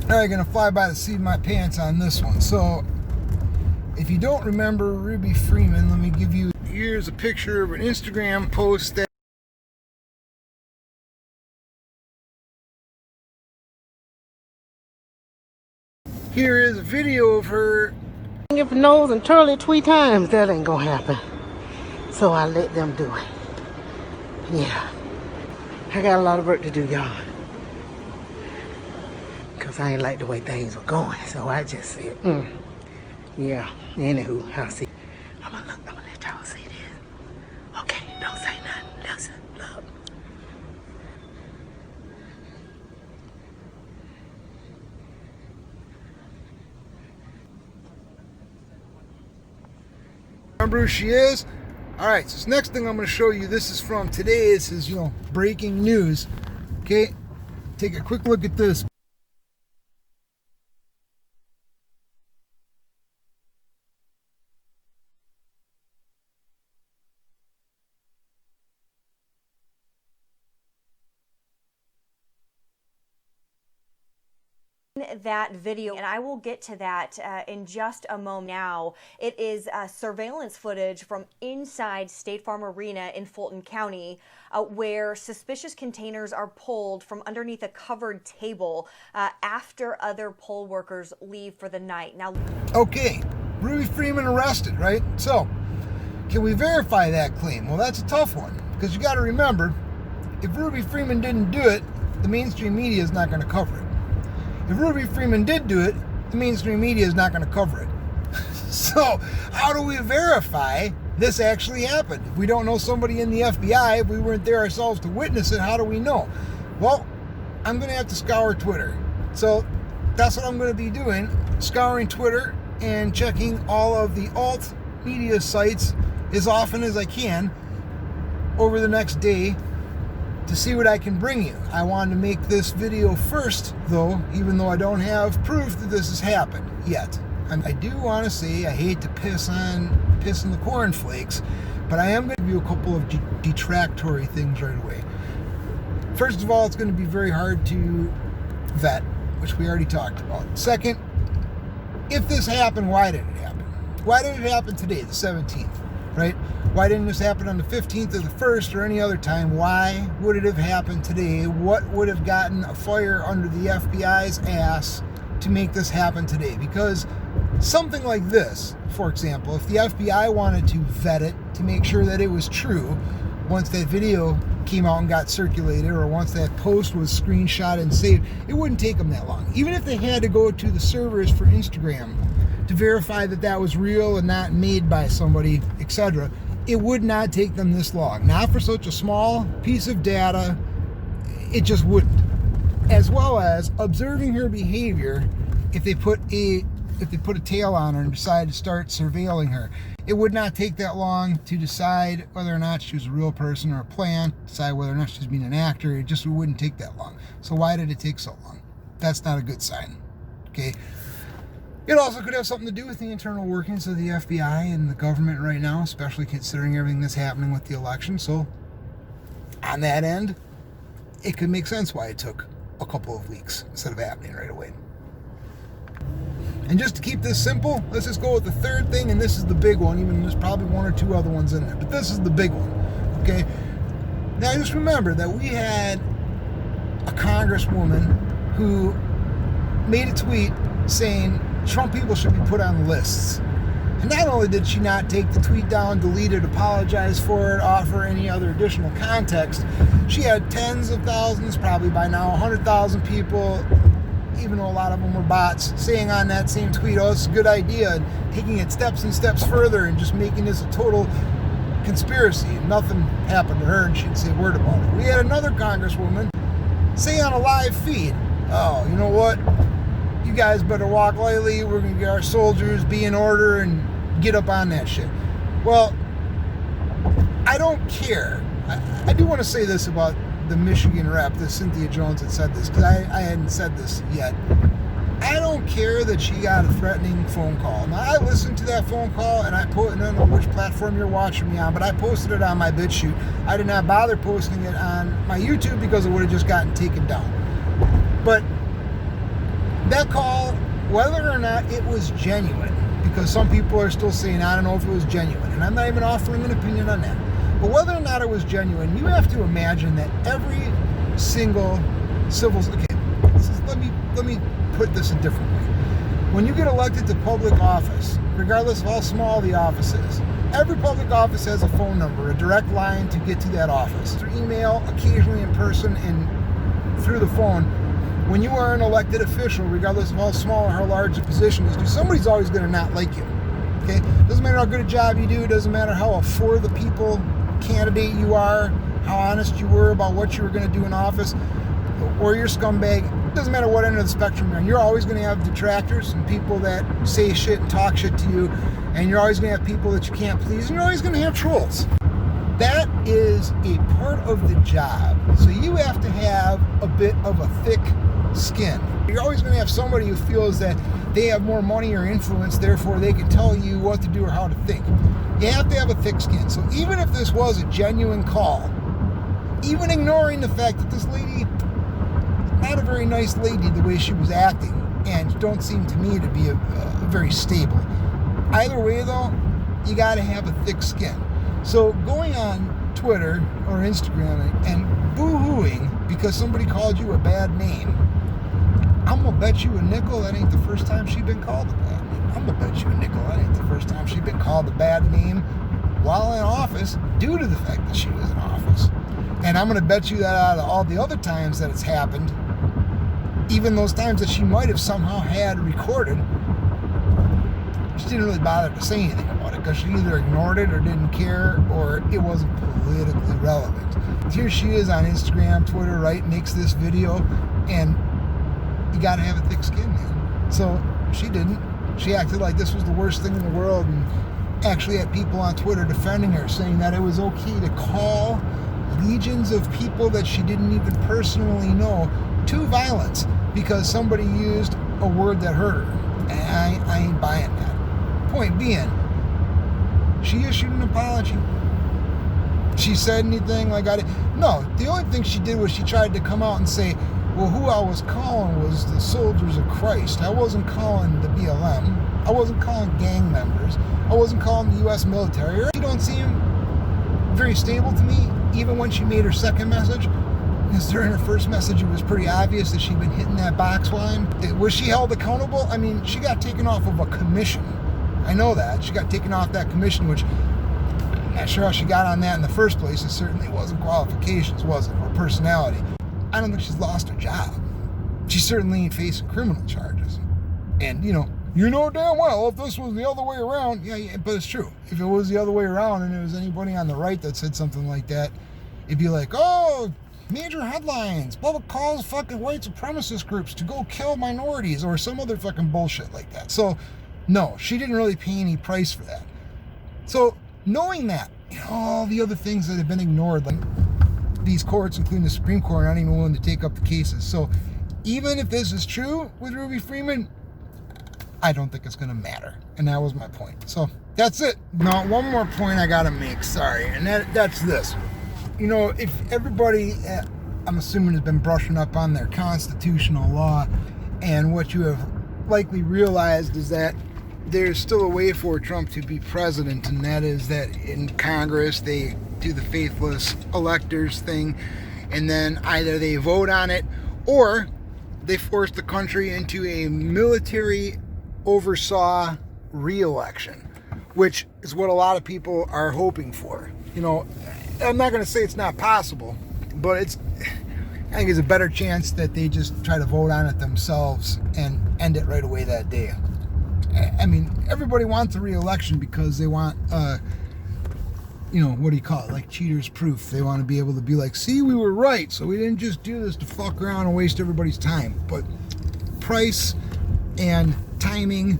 Alright, gonna fly by the seat of my pants on this one. So, if you don't remember Ruby Freeman, let me give you, here's a picture of an Instagram post that here is a video of her. If nose and twirl it 3 times, that ain't gonna happen. So I let them do it. Yeah. I got a lot of work to do, y'all. Because I ain't like the way things were going. So I just said, yeah. Anywho, I'll see. I'm gonna let y'all see this. Okay, don't say nothing. Listen, look. Remember who she is? Alright, so this next thing I'm going to show you, this is from today. This is, breaking news. Okay, take a quick look at this. That video, and I will get to that in just a moment. Now, it is surveillance footage from inside State Farm Arena in Fulton County, where suspicious containers are pulled from underneath a covered table after other poll workers leave for the night. Now, okay, Ruby Freeman arrested, right? So, can we verify that claim? Well, that's a tough one, because you got to remember, if Ruby Freeman didn't do it, the mainstream media is not going to cover it. If Ruby Freeman did do it, the mainstream media is not going to cover it. So, how do we verify this actually happened? If we don't know somebody in the FBI, if we weren't there ourselves to witness it, how do we know? Well, I'm going to have to scour Twitter. So, that's what I'm going to be doing, scouring Twitter and checking all of the alt media sites as often as I can over the next day to see what I can bring you. I wanted to make this video first, though, even though I don't have proof that this has happened yet. And I do want to say, I hate to piss in the cornflakes, but I am going to give you a couple of detractory things right away. First of all, it's going to be very hard to vet, which we already talked about. Second, if this happened, why did it happen? Why did it happen today, the 17th, right? Why didn't this happen on the 15th or the 1st or any other time? Why would it have happened today? What would have gotten a fire under the FBI's ass to make this happen today? Because something like this, for example, if the FBI wanted to vet it to make sure that it was true, once that video came out and got circulated, or once that post was screenshot and saved, it wouldn't take them that long. Even if they had to go to the servers for Instagram to verify that that was real and not made by somebody, etc., it would not take them this long. Not for such a small piece of data, it just wouldn't. As well as observing her behavior, if they put a tail on her and decide to start surveilling her, it would not take that long to decide whether or not she was a real person or a plant, decide whether or not she's being an actor. It wouldn't take that long. So why did it take so long? That's not a good sign. Okay. It also could have something to do with the internal workings of the FBI and the government right now, especially considering everything that's happening with the election. So, on that end, it could make sense why it took a couple of weeks instead of happening right away. And just to keep this simple, let's just go with the third thing, and this is the big one, even though there's probably 1 or 2 other ones in there. But this is the big one, okay? Now, just remember that we had a congresswoman who made a tweet saying Trump people should be put on lists. And not only did she not take the tweet down, delete it, apologize for it, offer any other additional context, she had tens of thousands, probably by now 100,000 people, even though a lot of them were bots, saying on that same tweet, oh, it's a good idea, and taking it steps and steps further and just making this a total conspiracy. And nothing happened to her, and she didn't say a word about it. We had another congresswoman say on a live feed, oh, you know what? You guys better walk lightly. We're going to get our soldiers, be in order, and get up on that shit. Well, I don't care. I do want to say this about the Michigan rep, this Cynthia Jones that said this, because I hadn't said this yet. I don't care that she got a threatening phone call. Now, I listened to that phone call, and I don't know which platform you're watching me on, but I posted it on my BitChute. I did not bother posting it on my YouTube because it would have just gotten taken down. But that call, whether or not it was genuine, because some people are still saying, I don't know if it was genuine, and I'm not even offering an opinion on that. But whether or not it was genuine, you have to imagine that every single let me put this a different way. When you get elected to public office, regardless of how small the office is, every public office has a phone number, a direct line to get to that office. Through email, occasionally in person, and through the phone. When you are an elected official, regardless of how small or how large the position is, somebody's always going to not like you. Okay? Doesn't matter how good a job you do, doesn't matter how a for the people candidate you are, how honest you were about what you were going to do in office, or you're a scumbag. It doesn't matter what end of the spectrum you're on. You're always going to have detractors and people that say shit and talk shit to you, and you're always going to have people that you can't please, and you're always going to have trolls. That is a part of the job. So you have to have a bit of a thick skin. You're always going to have somebody who feels that they have more money or influence, therefore they can tell you what to do or how to think. You have to have a thick skin. So even if this was a genuine call, even ignoring the fact that this lady, not a very nice lady the way she was acting, and don't seem to me to be a very stable. Either way though, you got to have a thick skin. So going on Twitter or Instagram and boo-hooing because somebody called you a bad name, I'm going to bet you a nickel that ain't the first time she's been called a bad name. I'm going to bet you a nickel that ain't the first time she's been called a bad name while in office due to the fact that she was in office. And I'm going to bet you that out of all the other times that it's happened, even those times that she might have somehow had recorded, she didn't really bother to say anything about it because she either ignored it or didn't care, or it wasn't politically relevant. Here she is on Instagram, Twitter, right, makes this video, and you got to have a thick skin, man. So she didn't. She acted like this was the worst thing in the world, and actually had people on Twitter defending her, saying that it was okay to call legions of people that she didn't even personally know to violence because somebody used a word that hurt her. And I ain't buying that. Point being, she issued an apology. She said anything like I did? No, the only thing she did was she tried to come out and say, well, who I was calling was the soldiers of Christ. I wasn't calling the BLM. I wasn't calling gang members. I wasn't calling the U.S. military. She don't seem very stable to me, even when she made her second message. Because during her first message, it was pretty obvious that she'd been hitting that box line. Was she held accountable? I mean, she got taken off of a commission. I know that. She got taken off that commission, which I'm not sure how she got on that in the first place. It certainly wasn't qualifications, was it? Or personality. I don't think she's lost her job. She certainly ain't facing criminal charges. And, you know damn well if this was the other way around, yeah, but it's true. If it was the other way around and it was anybody on the right that said something like that, it'd be like, oh, major headlines, public calls fucking white supremacist groups to go kill minorities or some other fucking bullshit like that. So, no, she didn't really pay any price for that. So, knowing that, all the other things that have been ignored, like these courts, including the Supreme Court, are not even willing to take up the cases. So, even if this is true with Ruby Freeman, I don't think it's going to matter. And that was my point. So, that's it. Now, one more point I got to make, sorry, and that's this. If everybody, I'm assuming, has been brushing up on their constitutional law, and what you have likely realized is that there's still a way for Trump to be president, and that is that in Congress they do the faithless electors thing, and then either they vote on it or they force the country into a military oversaw re-election, which is what a lot of people are hoping for. I'm not going to say it's not possible, but I think it's a better chance that they just try to vote on it themselves and end it right away that day. I mean, everybody wants a re-election because they want, what do you call it? Like cheaters proof. They want to be able to be like, see, we were right. So we didn't just do this to fuck around and waste everybody's time. But price and timing,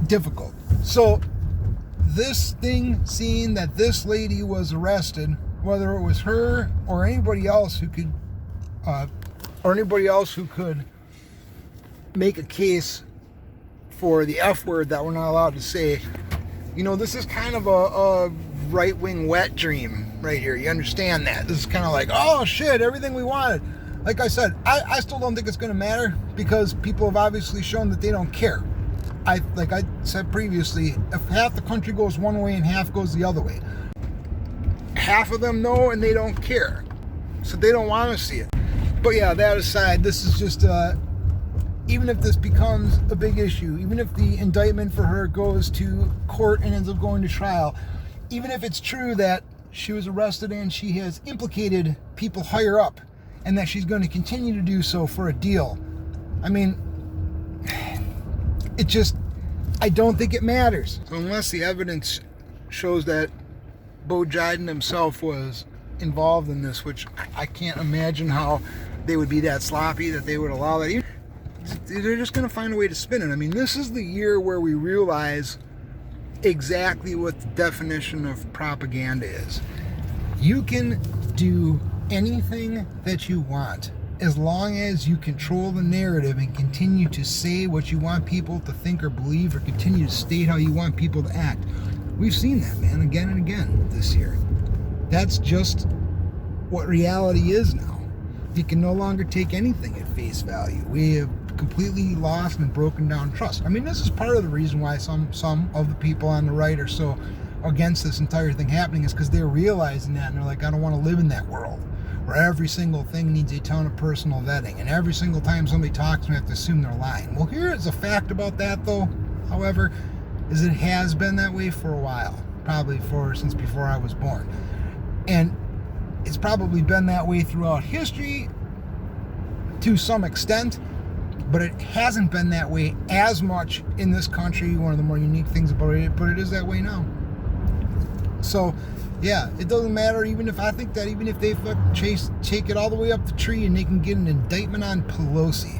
difficult. So this thing, seeing that this lady was arrested, whether it was her or anybody else who could make a case for the F word that we're not allowed to say, this is kind of a right-wing wet dream right here. You understand that? This is kind of like, oh shit, everything we wanted. like I said, I still don't think it's going to matter because people have obviously shown that they don't care. Like I said previously, if half the country goes one way and half goes the other way, half of them know and they don't care. So they don't want to see it. But yeah, that aside, this is just, even if this becomes a big issue, even if the indictment for her goes to court and ends up going to trial, even if it's true that she was arrested and she has implicated people higher up and that she's going to continue to do so for a deal, I mean, it just, I don't think it matters. So unless the evidence shows that Bo Jiden himself was involved in this, which I can't imagine how they would be that sloppy that they would allow that. They're just going to find a way to spin it. I mean, this is the year where we realize exactly what the definition of propaganda is. You can do anything that you want as long as you control the narrative and continue to say what you want people to think or believe, or continue to state how you want people to act. We've seen that, man, again and again this year. That's just what reality is now. You can no longer take anything at face value. We have completely lost and broken down trust. I mean, this is part of the reason why some of the people on the right are so against this entire thing happening, is because they're realizing that, and they're like, I don't want to live in that world where every single thing needs a ton of personal vetting, and every single time somebody talks, we have to assume they're lying. Well, here is a fact about that, though, however, is it has been that way for a while, probably since before I was born. And it's probably been that way throughout history to some extent, but it hasn't been that way as much in this country. One of the more unique things about it, but it is that way now. So, yeah, it doesn't matter. Even if they take it all the way up the tree and they can get an indictment on Pelosi.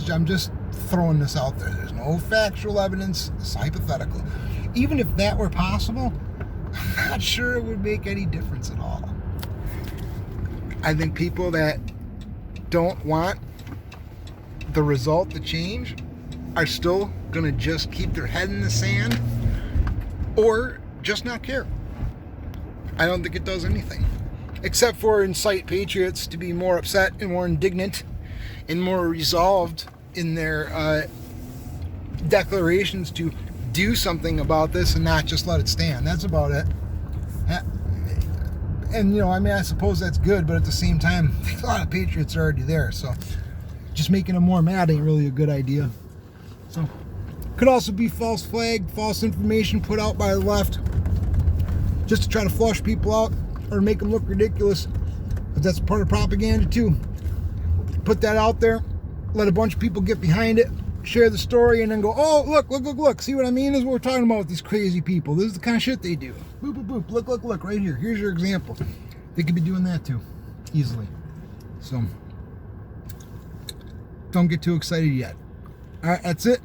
I'm just throwing this out there. There's no factual evidence. It's hypothetical. Even if that were possible, I'm not sure it would make any difference at all. I think people that don't want the result to change are still going to just keep their head in the sand or just not care. I don't think it does anything, except for incite patriots to be more upset and more indignant and more resolved in their declarations to do something about this and not just let it stand. That's about it. And, you know, I mean, I suppose that's good, but at the same time, a lot of patriots are already there, so just making them more mad ain't really a good idea. So, could also be false flag, false information put out by the left, just to try to flush people out or make them look ridiculous. But that's part of propaganda too. Put that out there, let a bunch of people get behind it, share the story, and then go, oh, look. See what I mean? This is what we're talking about with these crazy people. This is the kind of shit they do. Boop, boop, boop. Look, right here. Here's your example. They could be doing that too, easily. So, don't get too excited yet. All right, that's it.